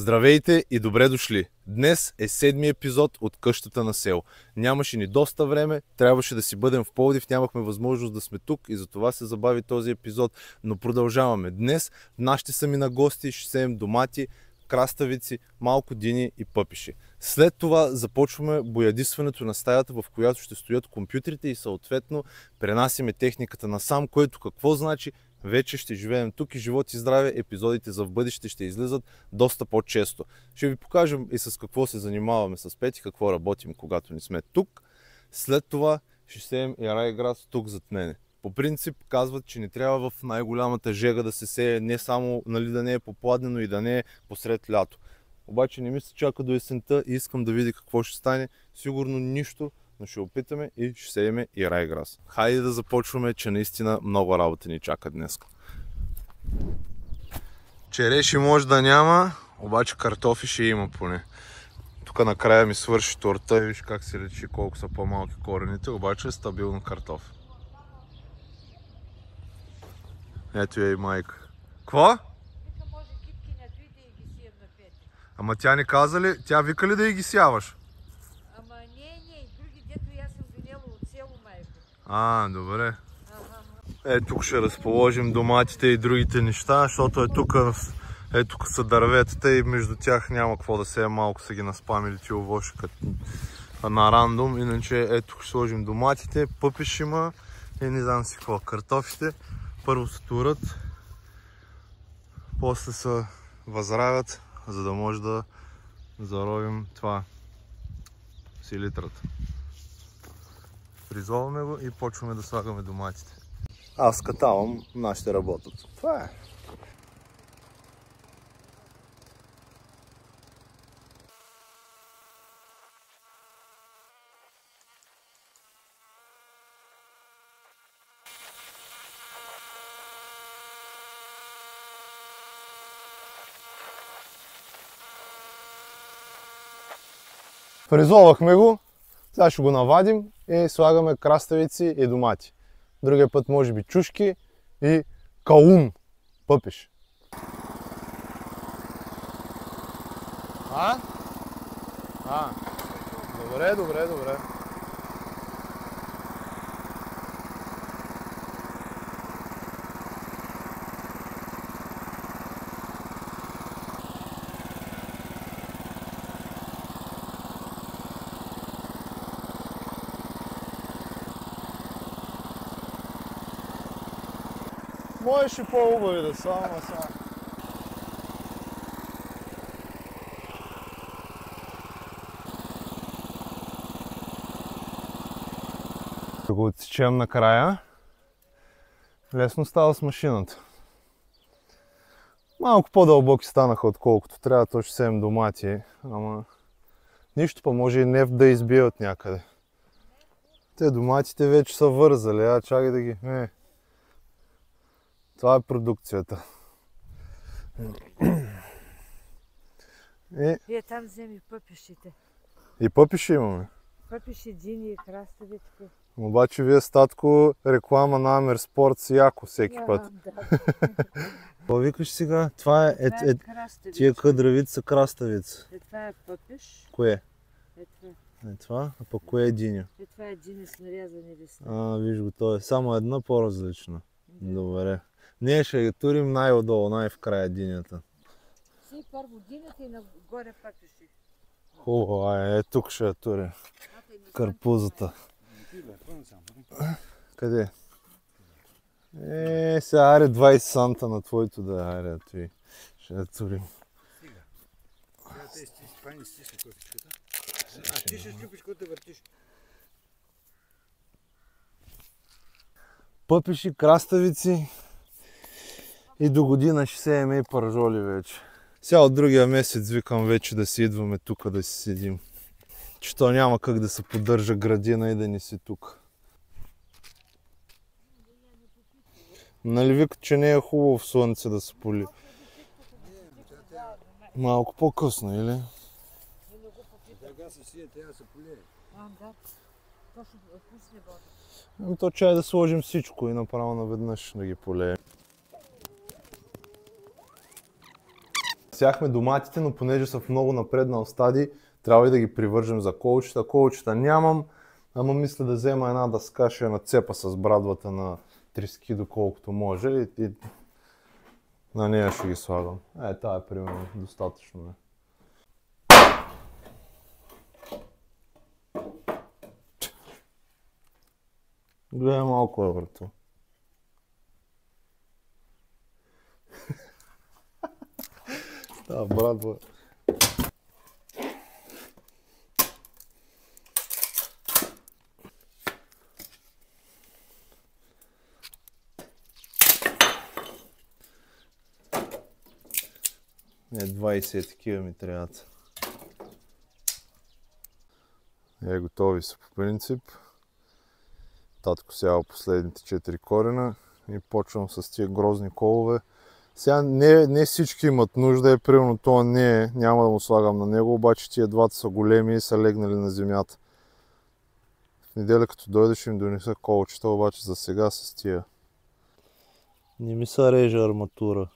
Здравейте и добре дошли! Днес е 7-ми епизод от къщата на село. Нямаше ни доста време, трябваше да си бъдем в Пловдив, нямахме възможност да сме тук и затова се забави този епизод, но продължаваме. Днес нашите са ми на гости, ще сеем домати, краставици, малко дини и пъпиши. След това започваме боядисването на стаята, в която ще стоят компютрите и съответно пренасяме техниката насам, което какво значи? Вече ще живеем тук и живот и здраве, епизодите за в бъдеще ще излизат доста по-често. Ще ви покажем и с какво се занимаваме с Пети, какво работим, когато не сме тук. След това ще сеем и райграс тук зад мене. По принцип казват, че не трябва в най-голямата жега да се сее не само да не е попладнено и да не е посред лято. Обаче не ми се чака до есента и искам да видя какво ще стане. Сигурно нищо, но ще опитаме и ще сееме и райграс. Хайде да започваме, че наистина много работа ни чака днес. Череши може да няма, обаче картофи ще има поне. Тук накрая ми свърши торта и виж как се лечи, колко са по-малки корените, обаче е стабилно картоф. Ето я и майка. Кво? Вика, може кипки не дойде и ги сием на Пети. Ама тя не каза ли, тя вика ли да и ги сяваш? Ама не, други дето аз съм донела от село, майко. А, добре. Тук ще разположим доматите и другите неща, защото тук са дърветата и между тях няма какво да сея, малко са ги наспамили тия овоши на рандом. Иначе тук ще сложим доматите, пъпиш има и не знам си какво, картофите. Първо се турат, после се възравят, за да може да заровим това селитрата. Фризоваме го и почваме да слагаме доматите. Аз катавам, нашите работят. Това е. Фризовахме го, сега ще го навадим и слагаме краставици и домати. Другия път може би чушки и каун, пъпиш. Добре. Можеш и по-убави да са, ама сега. Да го отсечем накрая. Лесно става с машината. Малко по-дълбоки станаха отколкото трябва, то ще сеем домати, ама нищо, па може и нефт да избият някъде. Те доматите вече са вързали, чакай да ги... Това е продукцията. Там вземи пъпишите. И пъпиши имаме. Пъпиши, дини и краставици. Обаче вие с татко реклама на Амер Спорт с яко всеки път. Какво викаш сега? Това е тия къдравици са краставица. Това е пъпиш. Кое? Това. А пък кое е диня? Това е дини с нарязани листа. Виж го, то е само една по-различна. Добре. Ние ще ги турим най-отдолу, най-в края динята. Си първо динята и нагоре пъпиши. Хубаво, тук ще я турим. Карпузата. Къде? Сега аре 20 санта на твоето да аре, той. Ще я турим. Ти ще щупиш, когато въртиш. Пъпиши, краставици и до година ще сееме и пържоли вече. Сега от другия месец викам вече да си идваме тук да си седим. Че то няма как да се поддържа градина и да не си тук. Нали викат, че не е хубаво в слънце да се поли? Малко по-късно, или? Сега се сие, трябва да се полие. Да. Точно пусне вода. То чай да сложим всичко и направо наведнъж да ги полеем. Засяхме доматите, но понеже са в много напреднал стадий, трябва и да ги привържем за колчета. Колчета нямам, ама мисля да взема една дъска, ще я нацепа с брадвата на трески, доколкото може и на нея ще ги слагам. Тая е примерно достатъчно. Не? Гледай малко е върто. Да, брадва. Не, 20 такива ми трябват. Готови са по принцип. Татко сява последните 4 корена и почвам с тия грозни колове. Сега не всички имат нужда, примерно това няма да му слагам на него, обаче тия двата са големи и са легнали на земята. В неделя като дойде ще им донеса колчета, обаче за сега с тия. Не ми се реже арматура.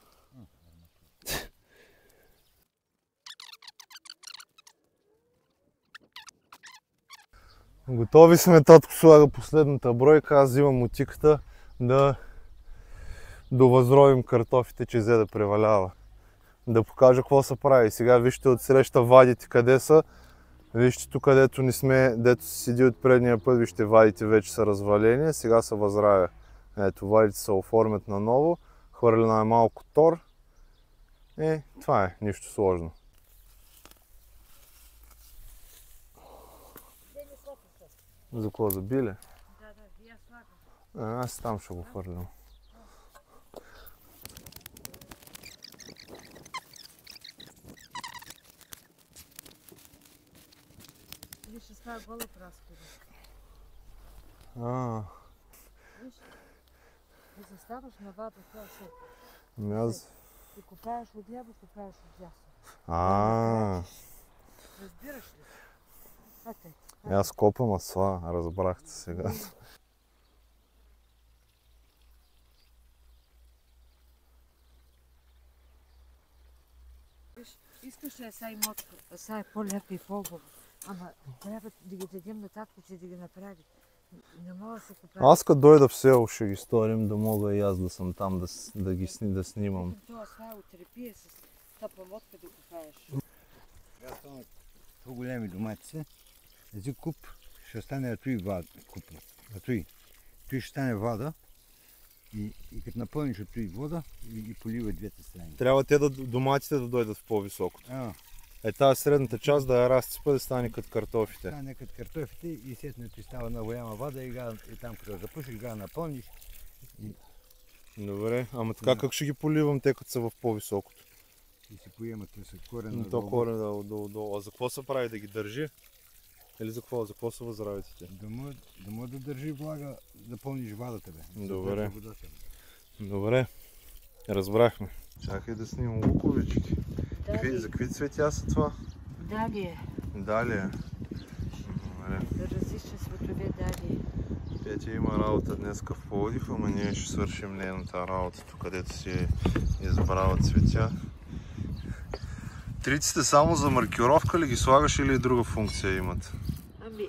Готови сме, татко слага последната бройка, аз взимам мотиката да довъзровим картофите, че взе да превалява. Да покажа какво се прави. Сега вижте отсреща вадите къде са. Вижте тук, където не сме, дето си седи от предния път, вижте вадите вече са развалени, сега се възравя. Ето, вадите се оформят наново, хвърлена е малко тор. Това е, нищо сложно. За какво? За биле? Да, я слагам. Аз там ще го хвърлям. Виж, ще става гола праскова. Виж, да заставаш на вада, това се. И копаеш отляво, копаеш отдясно. Разбираш ли? Аз копам асла, разбрахте сега. Искаш ли са и мотка, са е по-лека и по-хубава, ама трябва да ги дадем на татко, че да ги направи. Не мога да се копаеш. Аз като дойда в село ще ги сторим, да мога и аз да съм там, да снимам. Това са е от репия с тъпа мотка да копаеш. Сега станат по-големи доматица. Ези куп ще стане на той вада, той ще стане вада и като напълниш от той вода и полива двете страни. Трябва те доматите да дойдат в по-високото. Тази средната част да я разцепа, да стане като картофите. Стане като картофите и след ти става на голяма вада и там като запушиш, га напълниш. Добре, ама така как ще ги поливам те като са в по-високото? И си поемат с корена то корена долу. А за какво се прави? Да ги държи? Или за какво са възравите те? Да може да държи влага, да пълниш вадата, бе. Добре, разбрахме. Чакай да снимам луковички. За какви цветя са това? Далие. Далие. Различни светове далие. Петя има работа днеска в Пловдив, ама ние ще свършим нейната работа, тук където си е избрала цветя. Триците само за маркировка ли ги слагаш или друга функция имат? Ами,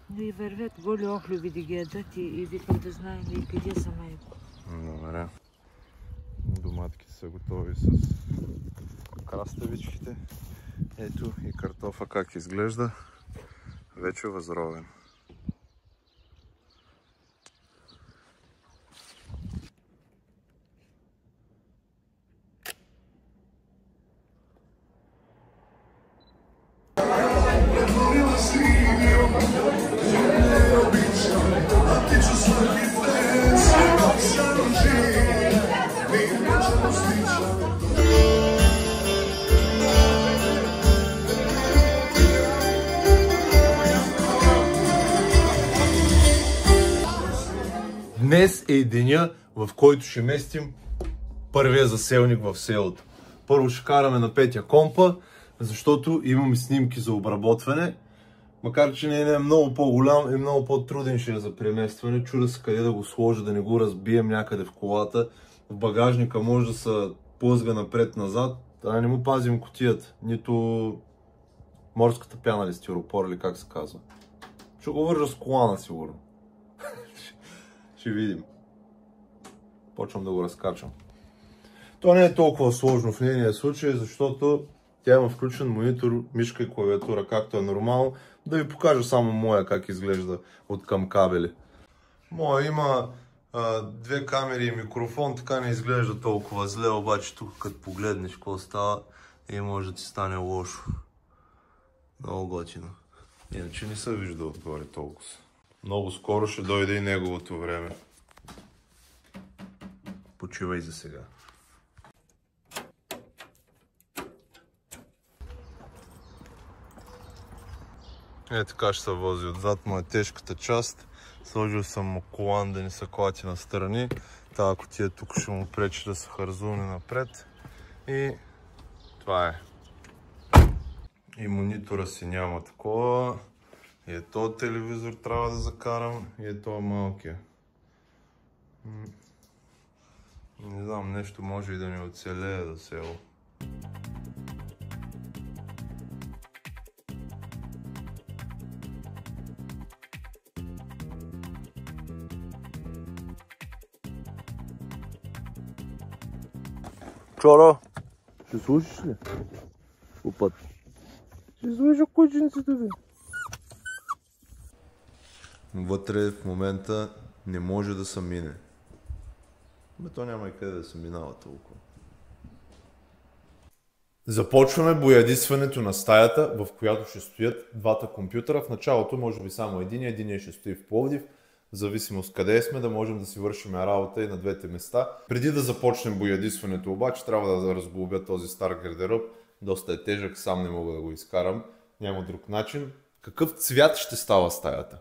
не вървят голи охлюби да ги ядат и викам да знаем и къде са майко. Добре. Доматките са готови с краставичките. Ето и картофа как изглежда. Вече възровен. Днес е деня, в който ще местим първия заселник в селото. Първо ще караме на Петя компа, защото имаме снимки за обработване. Макар че не е много по-голям и много по-труден ще е за преместване. Чудя се къде да го сложа, да не го разбием някъде в колата. В багажника може да са плъзга напред-назад. Да не му пазим кутията, нито морската пяна или стиропор или как се казва. Ще го вържа с колана сигурно. Ще видим. Почвам да го разкачам. То не е толкова сложно в нейния случай, защото тя има включен монитор, мишка и клавиатура, както е нормално. Да ви покажа само моя как изглежда от към кабели. Моя има две камери и микрофон, така не изглежда толкова зле, обаче тук като погледнеш какво става и може да ти стане лошо. Много готино. Иначе не се вижда отгоре толкова. Много скоро ще дойде и неговото време. Почивай за сега. Така ще се вози отзад му е тежката част. Сложил съм му колан да не се клати настрани. Тая кутия тук ще му пречи да се хързулне напред. И това е. И монитора си няма такова. И е този телевизор трябва да закарам. И е този малкия. Не знам, нещо може и да ни оцелее за село. Чоро, ще слушаш ли? Опът. Ще слушаш кученцето ви. Вътре в момента не може да се мине. То няма и къде да се минава толкова. Започваме боядисването на стаята, в която ще стоят двата компютъра. В началото може би само единия ще стои в Пловдив. В зависимост къде сме, да можем да си вършим работа и на двете места. Преди да започнем боядисването обаче, трябва да разглобя този стар гардероб. Доста е тежък, сам не мога да го изкарам. Няма друг начин. Какъв цвят ще става стаята?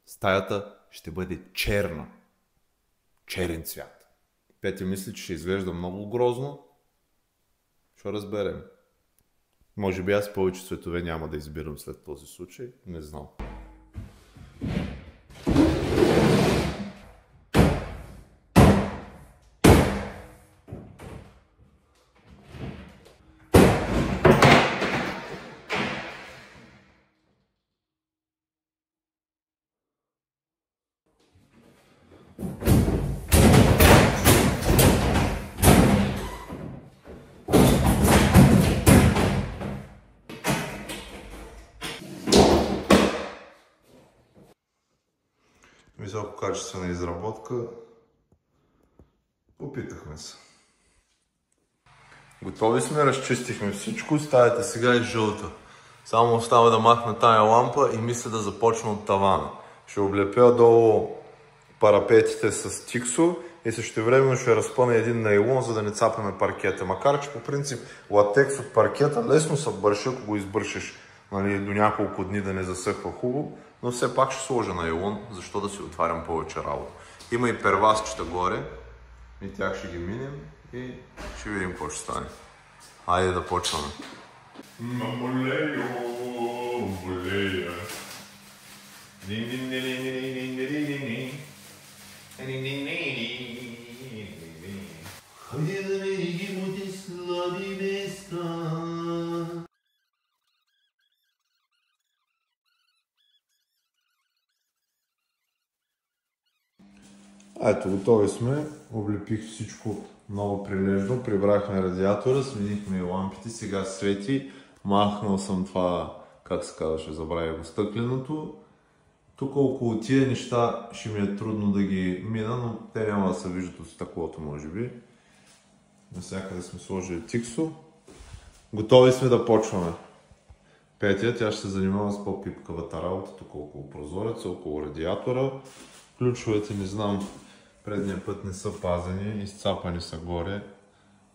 Стаята ще бъде черна. Черен цвят. Петя мисли, че ще изглежда много грозно. Ще разберем. Може би аз повече цветове няма да избирам след този случай. Не знам. Висококачествена изработка. Опитахме се. Готови сме, разчистихме всичко. Стаята сега е жълта. Само остава да махна тая лампа и мисля да започна от тавана. Ще облепя долу парапетите с тиксо и същевременно ще разпъна един найлон, за да не цапаме паркета. Макар че по принцип латекс от паркета лесно се бърши, ако го избършиш, нали, до няколко дни да не засъхва хубаво. Но все пак ще сложа найлон, защо да си отварям повече работа. Има и первазчета горе, и тях ще ги минем и ще видим какво ще стане. Хайде да почваме. Мамолео, мамолея. Хайде да видим от и слаби места. Ето, готови сме. Облепих всичко много прилежно. Прибрахме радиатора, сменихме и лампите. Сега свети. Махнал съм това, как се казваше, забравя го, стъкленото. Тук около тия неща ще ми е трудно да ги мина, но те няма да се виждат от стъклото, може би. Навсякъде сме сложили тиксо. Готови сме да почваме. Петя, тя ще се занимава с по-пипкавата работа, тук около прозореца, около радиатора. Ключовете, не знам, предния път не са пазени, изцапани са горе.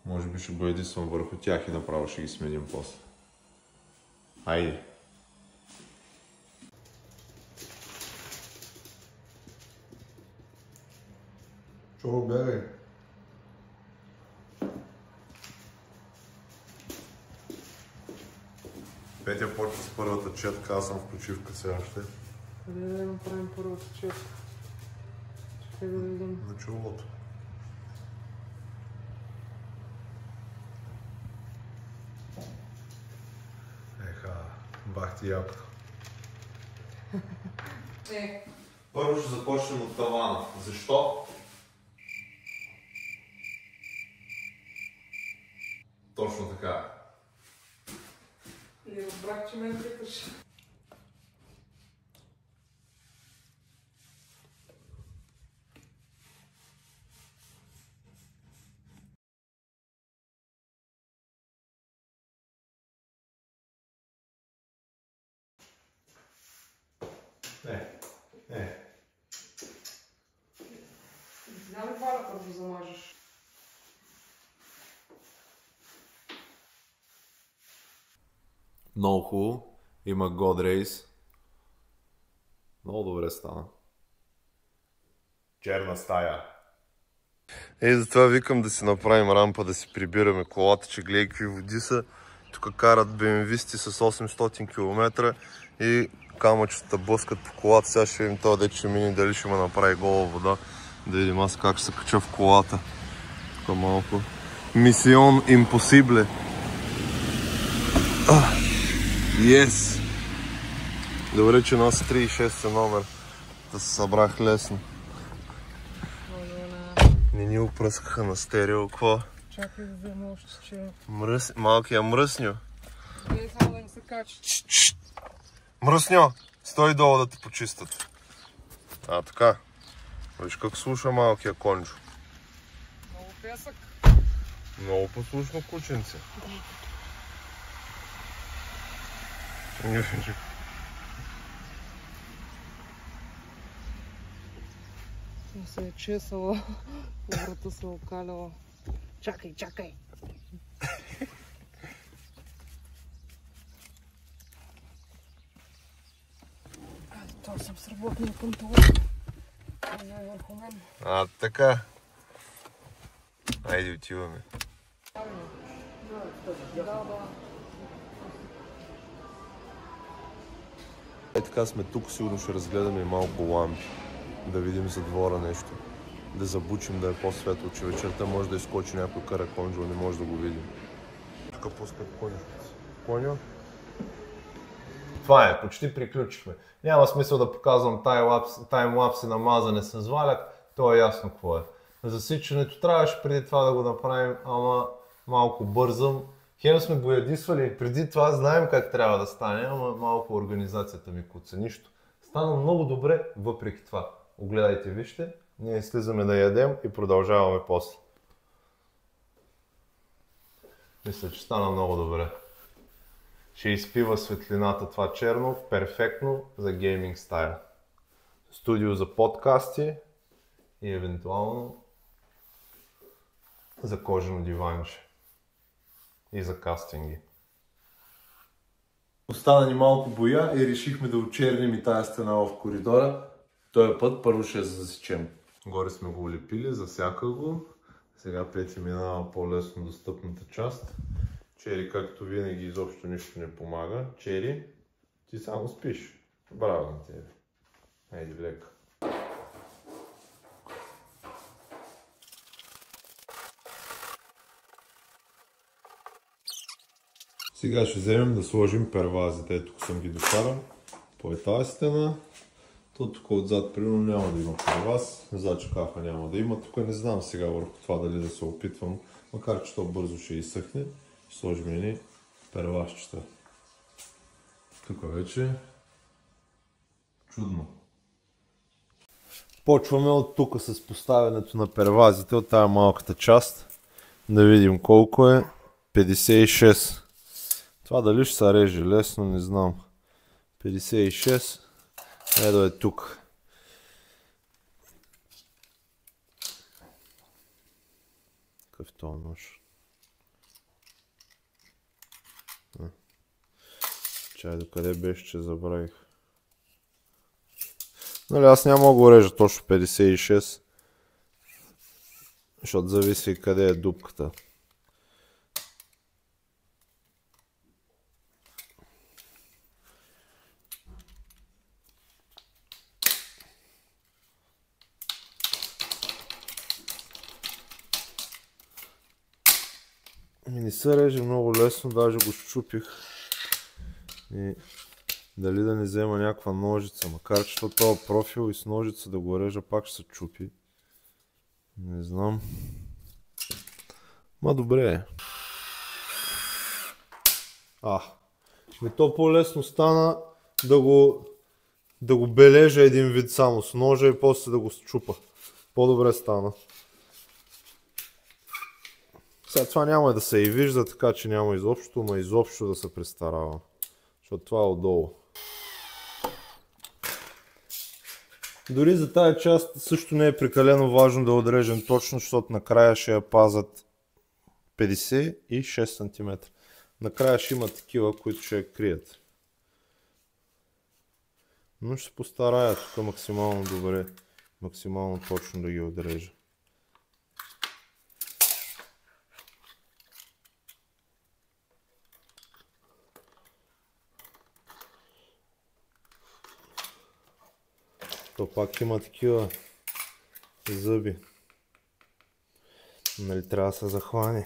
Може би ще боядисвам върху тях и направо ще ги сменим после. Айде! Чого бягай? Петя почва с първата четка, аз съм в почивка сега ще. Къде да направим първата четка? Чакай да видим. На чулото. Ах ти ябка. Е, Първо ще започнем от тавана. Защо? Точно така. не разбрах, че ме питаш. Знам ли хваля, като го замажеш? Много хубаво. Има God Race. Много добре стана. Черна стая. Ей, затова викам да си направим рампа, да си прибираме колата, че гледай какви води са. Тук карат BMW-сти с 800 км и камъчета блъскат по колата. Сега ще видим това, дето ще мине, дали ще ме направи гола вода. Да видим аз как ще се кача в колата. Тук малко. Мисион импосибле. Yes! Добре, че носи 36 номер. Да се събрах лесно. Не ни опръскаха на стерео, какво? Чакай да взема още, че... Малкия мръсньо. Не, само да не се качи. Мръсньо! Стой долу да те почистят. Така. Виж как слуша малкия кончо. Много песък. Много послушно кученце. Съм се е чесала, врата се е окаляла. Чакай, чакай! Това съм с работния контрол. Не е върху мен. Така. Айде отиваме. Така сме тук, сигурно ще разгледаме и малко лампи. Да видим за двора нещо. Да забучим, да е по-светло, че вечерта може да изскочи някой караконджо, не може да го видим. Тук пускат коньо. Това е, почти приключихме. Няма смисъл да показвам таймлапси на мазане с валяк, то е ясно какво е. Засичането трябваше преди това да го направим, ама малко бързам. Хем сме го ядисвали, преди това знаем как трябва да стане, ама малко организацията ми куца. Нищо. Стана много добре, въпреки това. Огледайте, вижте, ние слизаме да ядем и продължаваме после. Мисля, че стана много добре. Ще изпива светлината това черно, перфектно за гейминг стайл. Студио за подкасти и евентуално за кожено диванче. И за кастинги. Остана ни малко боя и решихме да очерним и тая стена в коридора. Този път първо ще я засечем. Горе сме го улепили, засяка го. Сега Пети минава по-лесно достъпната част. Чери, както винаги, изобщо нищо не помага. Чери, ти само спиш. Браво на тебе. Хайде, влека. Сега ще вземем да сложим первазите. Тук съм ги докарал по тази стена. Тук отзад примерно няма да има перваз, зад шкафа няма да има. Тук не знам сега върху това дали да се опитвам, макар че то бързо ще изсъхне. Ще сложим едни первазчета. Тук вече чудно. Почваме от тук с поставянето на первазите от тази малката част. Да видим колко е. 56. Това дали ще се реже лесно, не знам. 56. Ето е тук. Какъв е този нож? Чай, докъде беше, че забравих. Нали, аз няма да го режа точно 56. Защото зависи къде е дупката. Не се реже много лесно, даже го щупих. И Дали да не взема някаква ножица, макар че този профил и с ножица да го режа пак ще се чупи. Не знам. Ма добре е. То по-лесно стана да го бележа един вид само с ножа и после да го счупа. По-добре стана. Сега това няма да се и вижда, така че няма изобщо да се престарава. Защото това е отдолу. Дори за тая част също не е прекалено важно да отрежем точно, защото накрая ще я пазят 56 см. Накрая ще има такива, които ще я крият. Но ще се постарая тук максимално добре, максимално точно да ги отрежа. То пак има такива зъби. Нали трябва да се захване.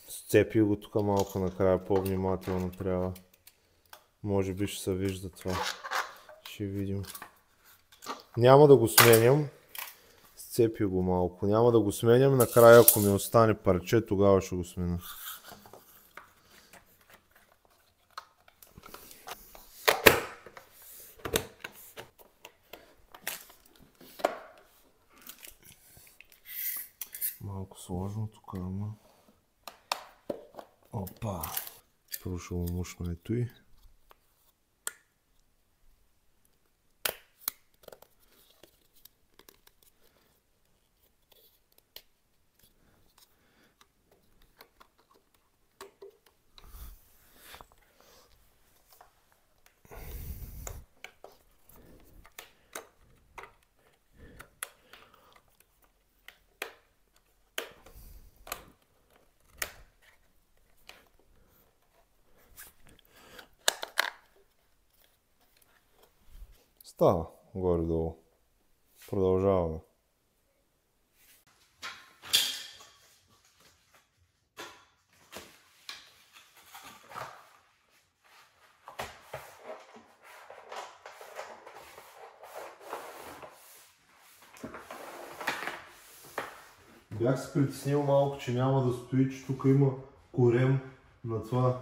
Сцепи го тук малко накрая, по-внимателно трябва. Може би ще се вижда това. Ще видим. Няма да го сменям. Сцепи го малко. Няма да го сменям. Накрая, ако ми остане парче, тогава ще го сменя. Малко сложно тук, ама. Опа! Първо ще го мушна ето и. Става горе-долу. Продължаваме. Бях се притеснил малко, че няма да стои, че тук има корем на това,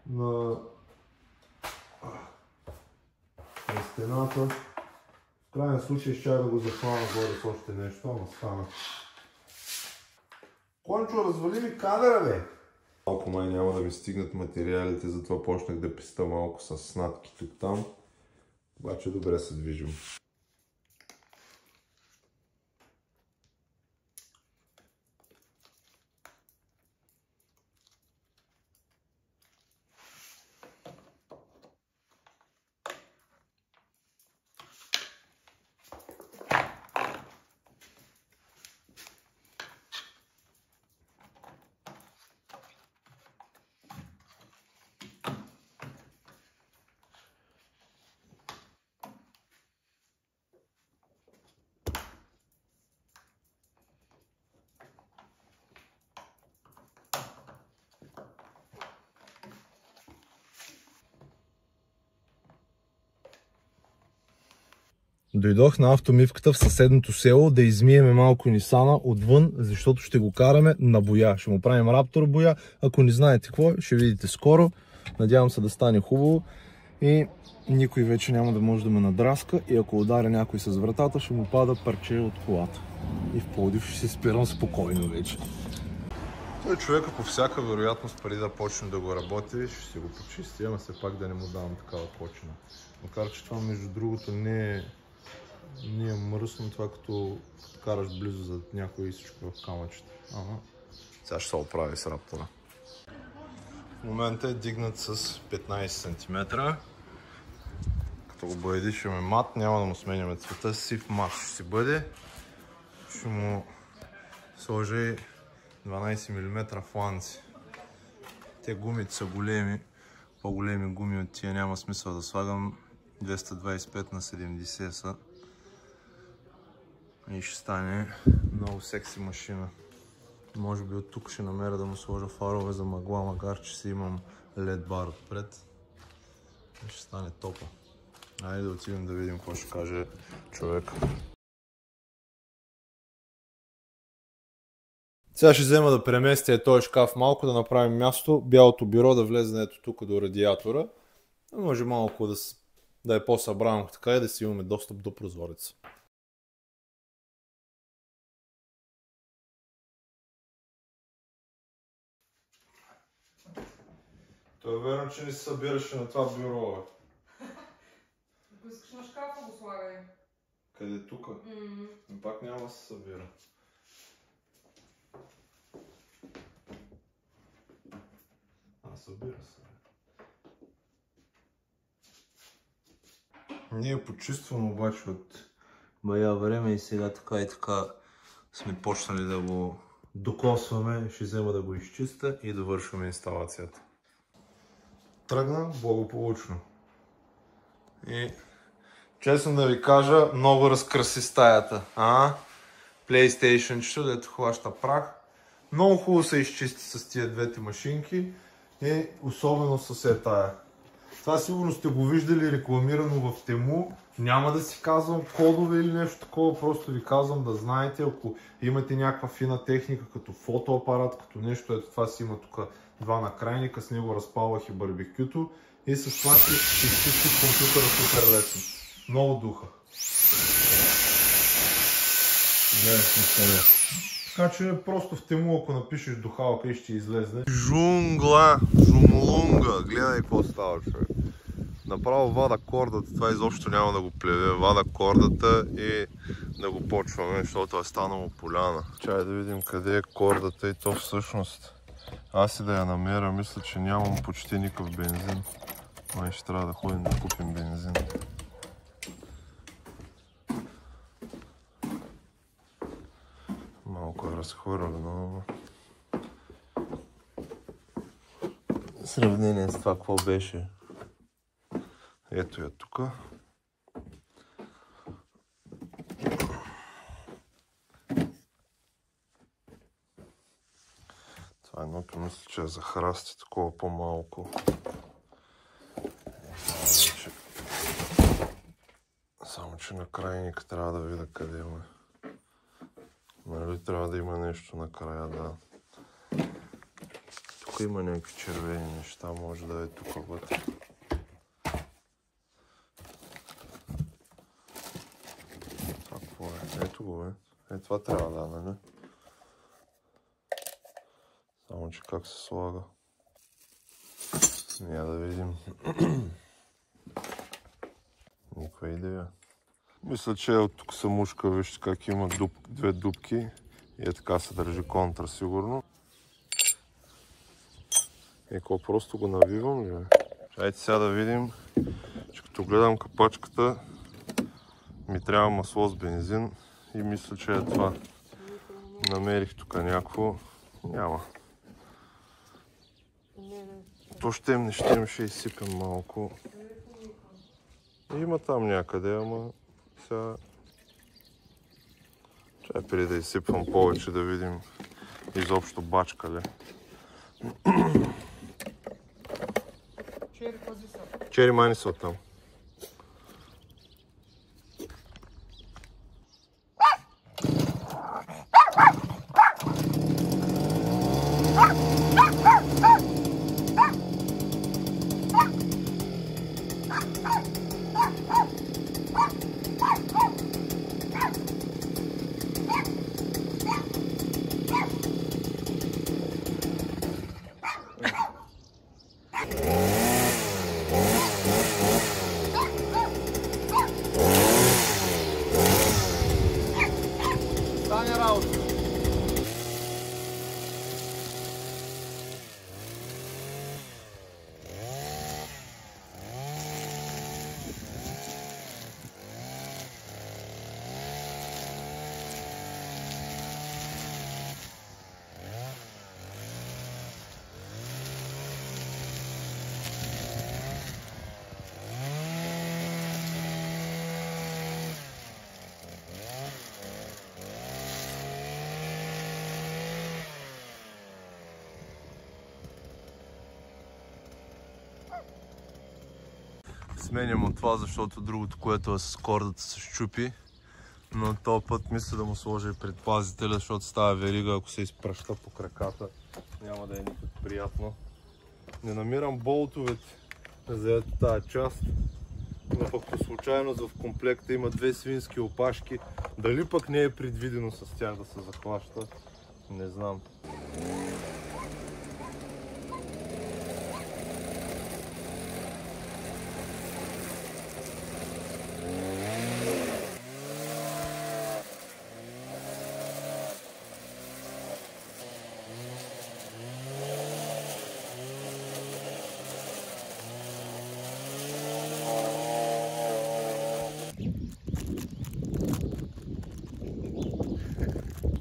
на стената. В крайна случай ще да го захвана горе с още нещо, ама стана. Кончо, развали ми кадъра, бе! Малко май няма да ми стигнат материалите, затова почнах да писта малко с снатки тук-там. Обаче добре се движим. Дойдох на автомивката в съседното село да измиеме малко Нисана отвън, защото ще го караме на боя. Ще му правим Раптор боя. Ако не знаете какво е, ще видите скоро. Надявам се да стане хубаво и никой вече няма да може да ме надраска и ако ударя някой с вратата, ще му пада парче от колата. И в Пловдив ще се спирам спокойно вече. Той човека по всяка вероятност преди да почне да го работи, ще си го почисти, ама все пак да не му давам такава почина. Макар че това между другото не е мръсно, това като караш близо за някоя изсечка в камъчета. Ама сега ще се оправи с Раптора. В момента е дигнат с 15 см. Като го боядишаме мат, няма да му сменяме цвета, сив мат ще си бъде. Ще му сложи 12 мм фланци. Те гумите са големи, По-големи гуми от тия няма смисъл да слагам. 225 на 70 са. И ще стане много секси машина. Може би от тук ще намеря да му сложа фарове за мъгла, макар че си имам LED бар отпред. И ще стане топа. Айде да отидем да видим какво ще каже човек. Сега ще взема да преместя този шкаф малко, да направим място, бялото бюро да влезе ето тук до радиатора. Може малко да е по-събрано така и да си имаме достъп до прозореца. То е верно, че не се събираше на това бюро, бе. Ако искаш на шкафа го слагай. Къде тук? Но пак няма да се събира. Събира се. Ние почувстваме обаче от бая време и сега така и така сме почнали да го докосваме. Ще взема да го изчиста и да вършим инсталацията. Тръгна благополучно. И честно да ви кажа, много разкраси стаята. PlayStation 4, дето хваща прах. Много хубаво се изчисти с тия двете машинки. И особено с тая. Това сигурно сте го виждали рекламирано в Тему. Няма да си казвам кодове или нещо такова, просто ви казвам да знаете, ако имате някаква фина техника, като фотоапарат, като нещо, ето това си има тук два накрайника, с него разпалвах и барбекюто и с това ще изчисти компютъра супер лесно. Много духа. Така че просто в Тему, ако напишеш духалка и ще излезне. Жунгла, жумлунга, гледай какво става, човек. Направо вада кордата, това изобщо няма да го плеве, вада кордата и да го почваме, защото е станало поляна. Чай да видим къде е кордата и то всъщност. Аз и да я намеря, мисля, че нямам почти никакъв бензин. Май ще трябва да ходим да купим бензин. Малко е разхвърлено. В сравнение с това, какво беше. Ето я тук. Това едното мисля, че е за храсти, такова по-малко. Само, че на крайника трябва да видя къде има. Нали трябва да има нещо накрая, да. Тук има някакви червени неща, може да е тук вътре. Това какво е? Ето го бе. Това трябва да, нали? Само, че как се слага. Няма да видим. Никаква идея. Мисля, че от тук самушка, вижте как има две дупки и така се държи контра сигурно. И какво просто го навивам ли? Айде сега да видим, че като гледам капачката ми трябва масло с бензин и мисля, че е това. Намерих тук някакво. Няма. То щем, не щем, ще изсипем малко. Има там някъде, ама сега... Чай преди да изсипвам повече да видим изобщо бачка ли. Чери мани са оттам. Сменям от това, защото другото, което е с кордата, се щупи. Но този път мисля да му сложа и предпазителя, защото става верига, ако се изпръща по краката. Няма да е никак приятно. Не намирам болтовете за тази част, но пък по случайност в комплекта има две свински опашки. Дали пък не е предвидено с тях да се захваща, не знам.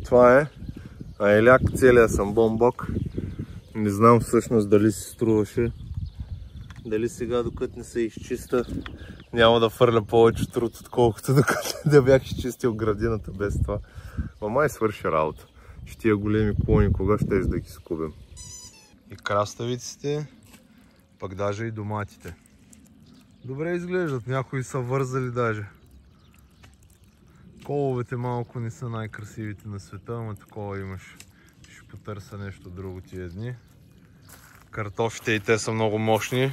Това е Айляк, целият съм бомбок. Не знам всъщност дали си струваше. Дали сега, докато не се изчиста, няма да фърля повече труд, отколкото докато да бях изчистил градината без това. Май свърши работа. Ще тия големи клони, кога ще да ги скубим. И краставиците, пък даже и доматите. Добре изглеждат, някои са вързали даже. Коловете малко не са най-красивите на света, ама такова имаш. Ще потърся нещо друго тия дни. Картофите и те са много мощни.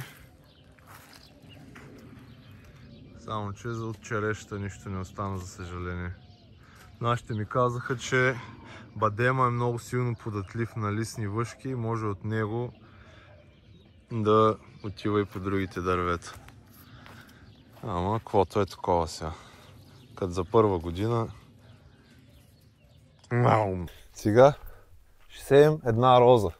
Само че от черешата нищо не остана, за съжаление. Нашите ми казаха, че бадема е много силно податлив на листни въшки и може от него да отива и по другите дървета. Ама, каквото е такова сега. Като за първа година. Сега ще сеем една роза.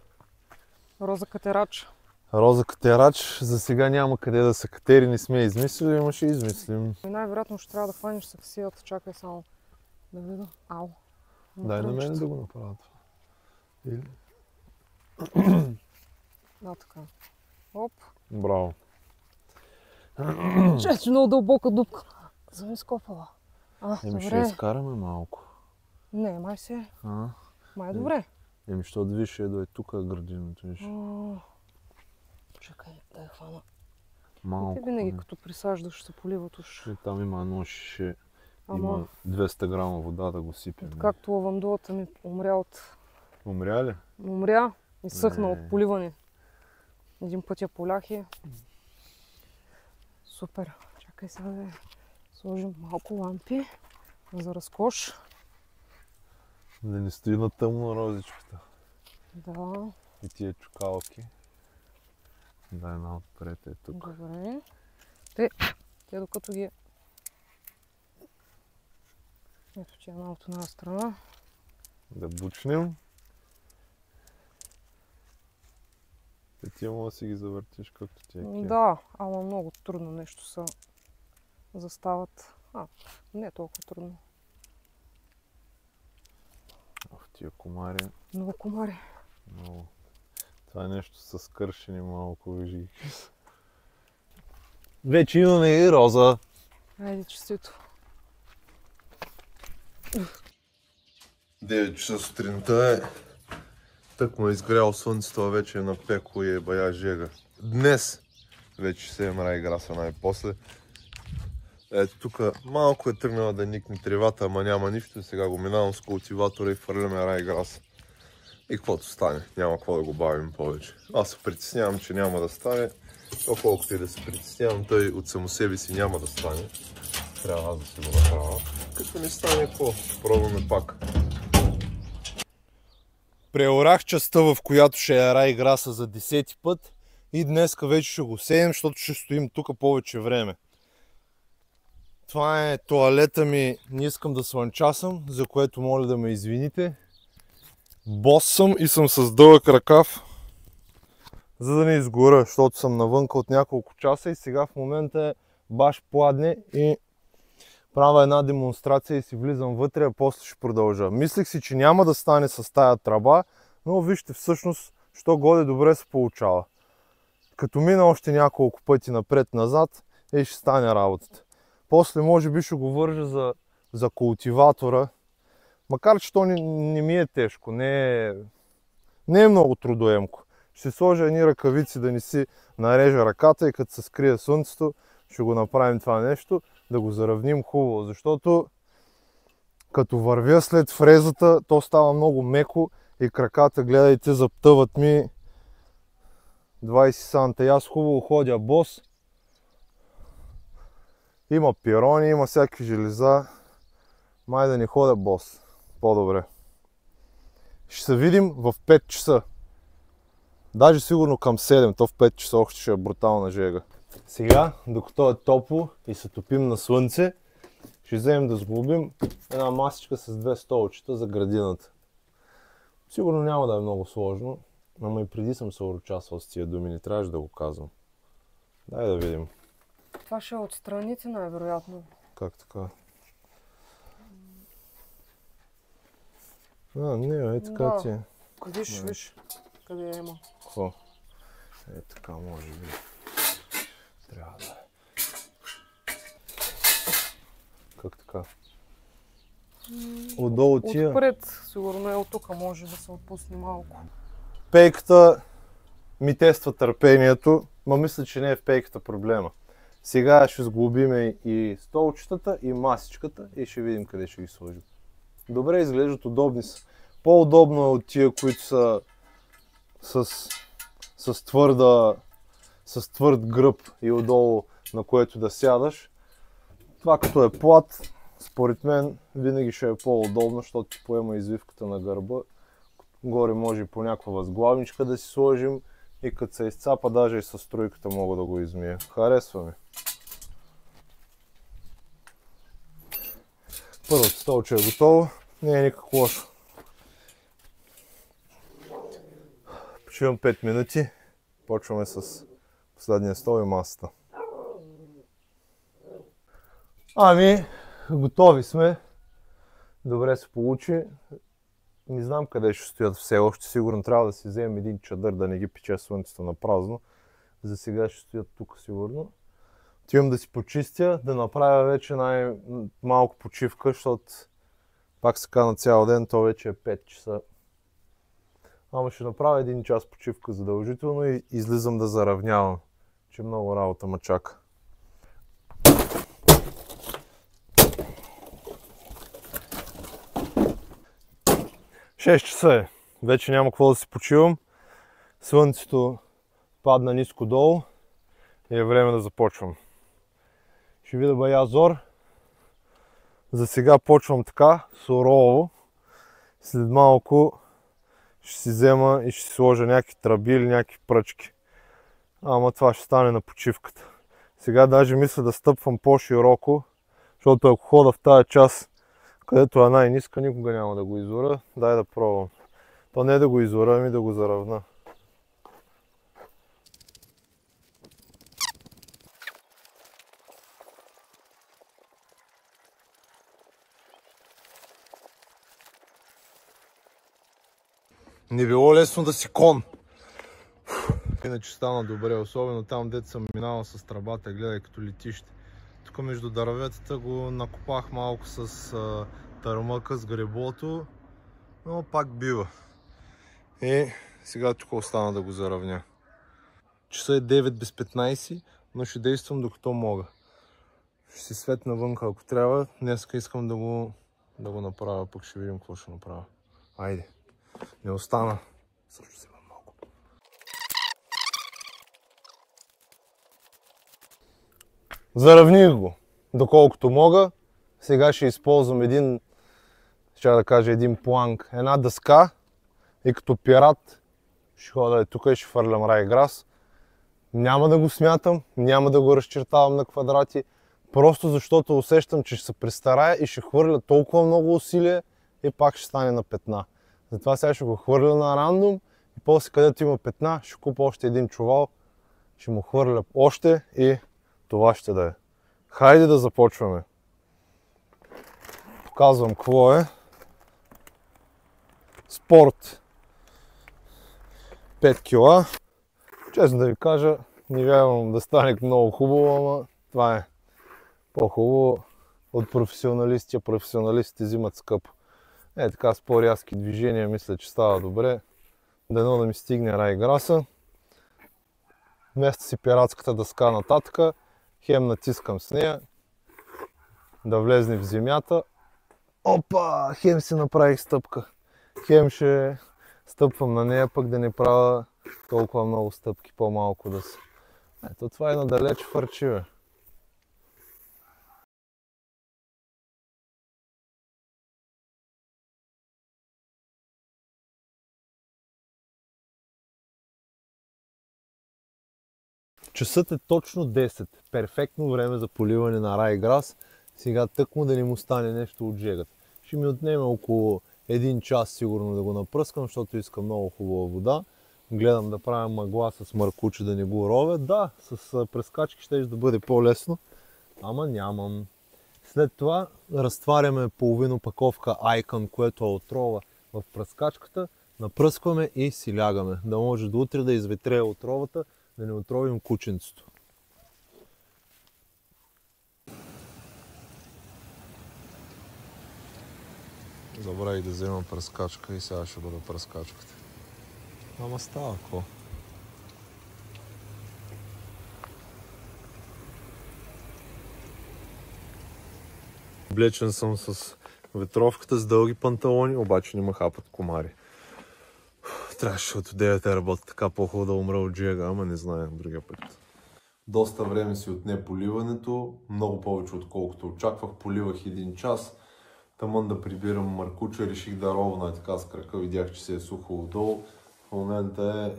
Роза катерач. Роза катерач. За сега няма къде да се катери, не сме измислили, но ще измислим. И най-вероятно ще трябва да хванеш саксията. Чакай само да видя. Ау. Дай на мен да го направя това. Или... Да, така. Оп. Браво. Често много дълбока дупка. За ми скопала. Еми ще добре. изкараме малко. Не, май се. Май е добре. Еми, защото виж, ето е тук градината, виж. Чакай, да я хвана. Малко. Ти винаги като присаждаш се поливат уж. Там има едно шише. Има 200 грама вода да го сипем. Както лавандулата ми умря от... Умря ли? Умря и съхна от поливане. Един път я полях и... Супер. Чакай сега да сложим малко лампи за разкош. Да не стои на тъмно розичката. Да. И тия чукалки. Да, една отпред е тук. Добре. Те докато ги... Ето че една от една страна. Да бучнем. Ти мога да си ги завъртиш както ти е кеф. Да, ама много трудно нещо са застават. Не е толкова трудно. Тия комари. Много комари. Много. Това е нещо с кършени малко, вижи. Вече имаме и роза. Айде, честито. 9 часа сутринта е. Тък му е изгряло слънцето, а вече е напекло и е бая жега. Днес вече ще сеем райграса най-после. Ето тук малко е тръгнала да никне тревата, ама няма нищо. Сега го минавам с култиватора и фърляме райграса. И каквото стане, няма какво да го бавим повече. Аз се притеснявам, че няма да стане. Но колкото и да се притеснявам, той от само себе си няма да стане. Трябва аз да си го направя. Като не стане, какво? Пробваме пак. Преорах частта, в която ще е райграса за 10-ти път. И днеска вече ще го сеем, защото ще стоим тук повече време. Това е тоалета ми, не искам да слънчасам, за което моля да ме извините. Бос съм и съм с дълъг ръкав, за да не изгоря, защото съм навънка от няколко часа и сега в момента е баш пладне и правя една демонстрация и си влизам вътре, а после ще продължа. Мислех си, че няма да стане с тая тръба, но вижте всъщност, що годе добре се получава. Като мина още няколко пъти напред-назад, ще стане работата. После може би ще го вържа за култиватора, макар че то не ми е тежко, не е много трудоемко. Ще сложа едни ръкавици да ни си нарежа ръката и като се скрие слънцето, ще го направим това нещо, да го заравним хубаво, защото като вървя след фрезата, то става много меко и краката, гледайте, заптъват ми 20 санта. И аз хубаво ходя бос. Има пирони, има всякакви железа. Май да не ходя бос. По-добре. Ще се видим в 5 часа. Даже сигурно към 7, то в 5 часа още ще е брутална жега. Сега, докато е топло и се топим на слънце, ще вземем да сглобим една масичка с 2 столчета за градината. Сигурно няма да е много сложно, ама и преди съм се урочасвал с тия думи, не трябваше да го казвам. Дай да видим. Това ще е отстраните най-вероятно. Как така? Не, така Да. ти е. Виж, къде има. Какво? Така може би. Трябва да е. Как така? Отдолу тия. Отпред, сигурно е от тук, може да се отпусне малко. Пейката ми тества търпението, ма мисля, че не е в пейката проблема. Сега ще сглобиме и столчетата, и масичката и ще видим къде ще ги сложим. Добре изглеждат, удобни са. По-удобно е от тия, които са с твърд гръб и отдолу, на което да сядаш. Това като е плат, според мен винаги ще е по-удобно, защото ти поема извивката на гърба. Горе може и по някаква възглавничка да си сложим и като се изцапа, даже и с струйката мога да го измия. Харесва ми. Първото столче е готово, не е никак лошо. Почивам 5 минути, почваме с последния стол и масата. Ами, готови сме. Добре се получи. Не знам къде ще стоят все още. Сигурно трябва да си вземем един чадър, да не ги пече слънцето на празно. За сега ще стоят тук сигурно. Отивам да си почистя, да направя вече най-малко почивка, защото пак се кана цял ден, то вече е 5 часа. Ама ще направя 1 час почивка задължително и излизам да заравнявам, че много работа ме чака. Шест часа е. Вече няма какво да си почивам. Слънцето падна ниско долу и е време да започвам. Ще видя бая зор. За сега почвам така, сурово. След малко ще си взема и ще си сложа някакви тръби или някакви пръчки. Ама това ще стане на почивката. Сега даже мисля да стъпвам по-широко, защото ако хода в тази част, където е най-ниска, никога няма да го изора. Дай да пробвам. То не е да го изора, ами да го заравна. Не било лесно да си кон. Иначе стана добре, особено там, дето съм минавал с тръбата, гледай като летище. Тук между дърветата го накопах малко с търмъка, с греблото, но пак бива. И сега тук остана да го заравня. Часа е 9 без 15, но ще действам докато мога. Ще си светна вънка, ако трябва. Днеска искам да го направя, пък ще видим какво ще направя. Айде. Не остана. Също си много. Заравних го, доколкото мога. Сега ще използвам един планк, една дъска и като пират ще ходя тук и ще фърлям райграс. Няма да го смятам, няма да го разчертавам на квадрати, просто защото усещам, че ще се престарая и ще хвърля толкова много усилие и пак ще стане на петна. Затова сега ще го хвърля на рандом и после където има петна, ще купа още един чувал, ще му хвърля още и това ще да е. Хайде да започваме. Показвам какво е. Спорт 5 кила. Честно да ви кажа, не вярвам да стане много хубаво, ама това е по-хубаво от професионалисти, а професионалистите взимат скъпо. Така с по-рязки движения мисля, че става добре. Дано да ми стигне райграса. Вместо си пиратската дъска нататък, хем натискам с нея да влезне в земята. Опа! Хем си направих стъпка. Хем ще стъпвам на нея, пък да не правя толкова много стъпки, по-малко да са. Ето това е надалеч фърчиве. Часът е точно 10. Перфектно време за поливане на райграс. Сега тъкмо да не му стане нещо от жегата. Ще ми отнеме около 1 час сигурно да го напръскам, защото искам много хубава вода. Гледам да правя мъгла с маркуче да не го ровя. Да, с пръскачки ще да бъде по-лесно, ама нямам. След това разтваряме половина паковка Icon, което е отрова в пръскачката. Напръскваме и си лягаме. Да може до утре да изветрее отровата, да не отровим кученцето. Забравих да взема пръскачка и сега ще бъда пръскачката. Ама става какво? Облечен съм с ветровката, с дълги панталони, обаче не ме хапат комари. Трябваше от 9 да работя така, по-хубаво да умра от жега, ама не знаем другия път. Доста време си отне поливането, много повече отколкото очаквах. Поливах 1 час. Тъмън да прибирам маркуча, реших да ровна и така с крака, видях, че се е сухо отдолу. В момента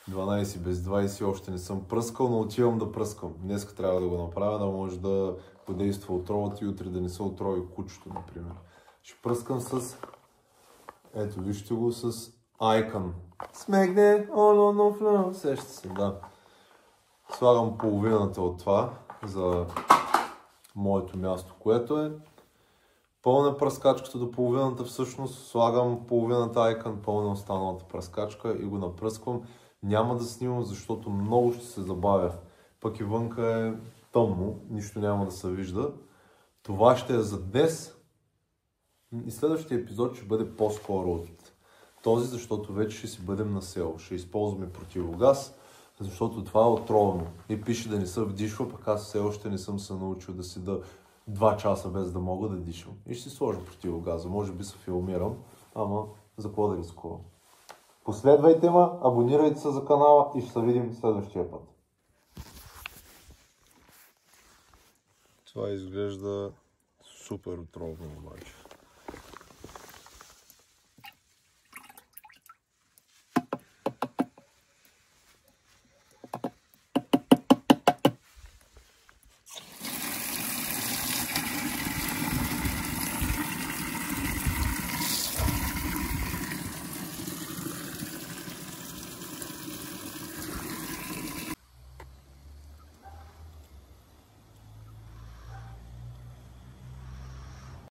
е 12 без 20, още не съм пръскал, но отивам да пръскам. Днеска трябва да го направя, да може да подейства отровата и утре да не се отрови кучето, например. Ще пръскам с... Ето, вижте го с Icon. Смегне, он, сеща се, да. Слагам половината от това за моето място, което е. Пълна пръскачката до половината, всъщност слагам половината Icon, пълна останалата пръскачка и го напръсквам. Няма да снимам, защото много ще се забавя. Пък и вънка е тъмно, нищо няма да се вижда. Това ще е за днес. И следващия епизод ще бъде по-скоро от този, защото вече ще си бъдем на село. Ще използваме противогаз, защото това е отровно. И пише да не се вдишва, пък аз все още не съм се научил да седа 2 часа без да мога да дишам. И ще си сложа противогаза. Може би се филмирам, ама за какво да рискувам? Последвайте ме, абонирайте се за канала и ще се видим следващия път. Това изглежда супер отровно обаче.